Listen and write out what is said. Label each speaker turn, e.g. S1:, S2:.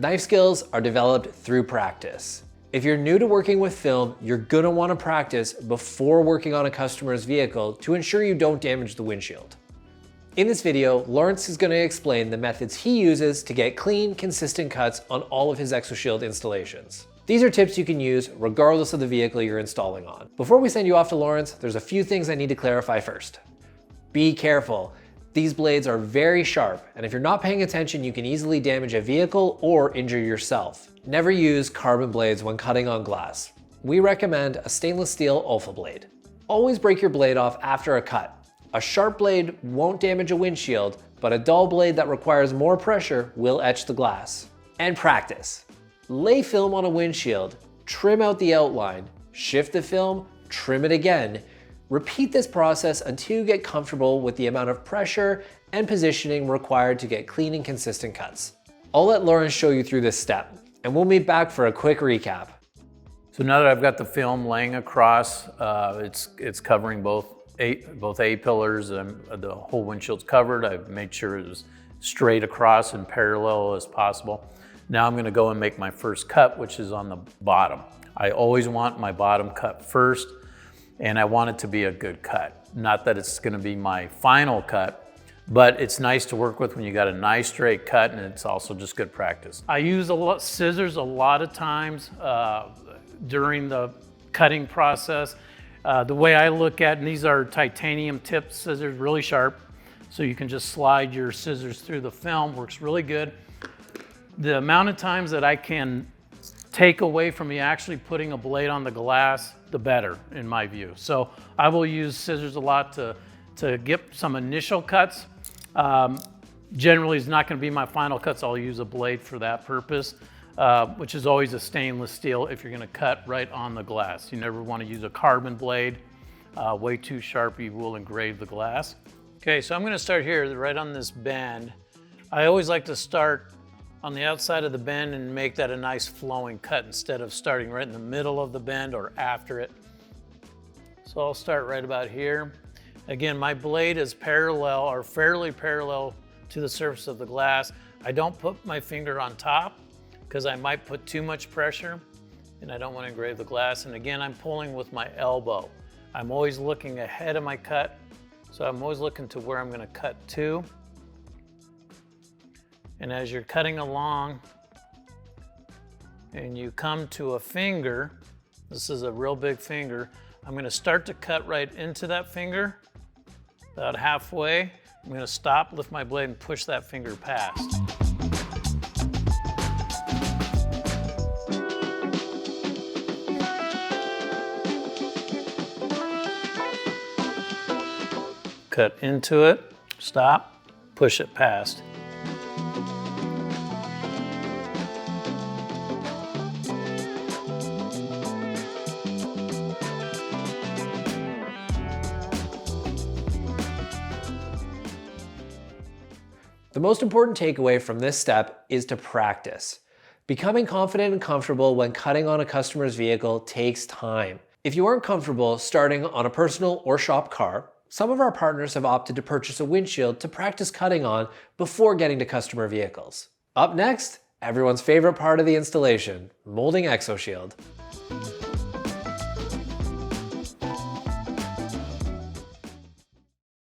S1: Knife skills are developed through practice. If you're new to working with film, you're gonna wanna practice before working on a customer's vehicle to ensure you don't damage the windshield. In this video, Laurence is gonna explain the methods he uses to get clean, consistent cuts on all of his ExoShield installations. These are tips you can use regardless of the vehicle you're installing on. Before we send you off to Laurence, there's a few things I need to clarify first. Be careful. These blades are very sharp, and if you're not paying attention, you can easily damage a vehicle or injure yourself. Never use carbon blades when cutting on glass. We recommend a stainless steel Alpha blade. Always break your blade off after a cut. A sharp blade won't damage a windshield, but a dull blade that requires more pressure will etch the glass. And practice. Lay film on a windshield, trim out the outline, shift the film, trim it again. Repeat this process until you get comfortable with the amount of pressure and positioning required to get clean and consistent cuts. I'll let Laurence show you through this step, and we'll meet back for a quick recap.
S2: So now that I've got the film laying across, it's covering both A-pillars, and the whole windshield's covered. I've made sure it was straight across and parallel as possible. Now I'm gonna go and make my first cut, which is on the bottom. I always want my bottom cut first, and I want it to be a good cut. Not that it's gonna be my final cut, but it's nice to work with when you got a nice straight cut, and it's also just good practice. I use scissors a lot of times during the cutting process. The way I look at, and these are titanium tipped scissors, really sharp, so you can just slide your scissors through the film, works really good. The amount of times that I can take away from me actually putting a blade on the glass, the better in my view. So I will use scissors a lot to get some initial cuts. Generally it's not gonna be my final cuts. I'll use a blade for that purpose, which is always a stainless steel if you're gonna cut right on the glass. You never wanna use a carbon blade. Way too sharp, you will engrave the glass. Okay, so I'm gonna start here right on this bend. I always like to start on the outside of the bend and make that a nice flowing cut instead of starting right in the middle of the bend or after it. So I'll start right about here. Again, my blade is parallel or fairly parallel to the surface of the glass. I don't put my finger on top because I might put too much pressure and I don't want to engrave the glass. And again, I'm pulling with my elbow. I'm always looking ahead of my cut. So I'm always looking to where I'm going to cut to. And as you're cutting along and you come to a finger, this is a real big finger, I'm going to start to cut right into that finger, about halfway. I'm going to stop, lift my blade, and push that finger past. Cut into it, stop, push it past.
S1: The most important takeaway from this step is to practice. Becoming confident and comfortable when cutting on a customer's vehicle takes time. If you aren't comfortable starting on a personal or shop car, some of our partners have opted to purchase a windshield to practice cutting on before getting to customer vehicles. Up next, everyone's favorite part of the installation, molding ExoShield.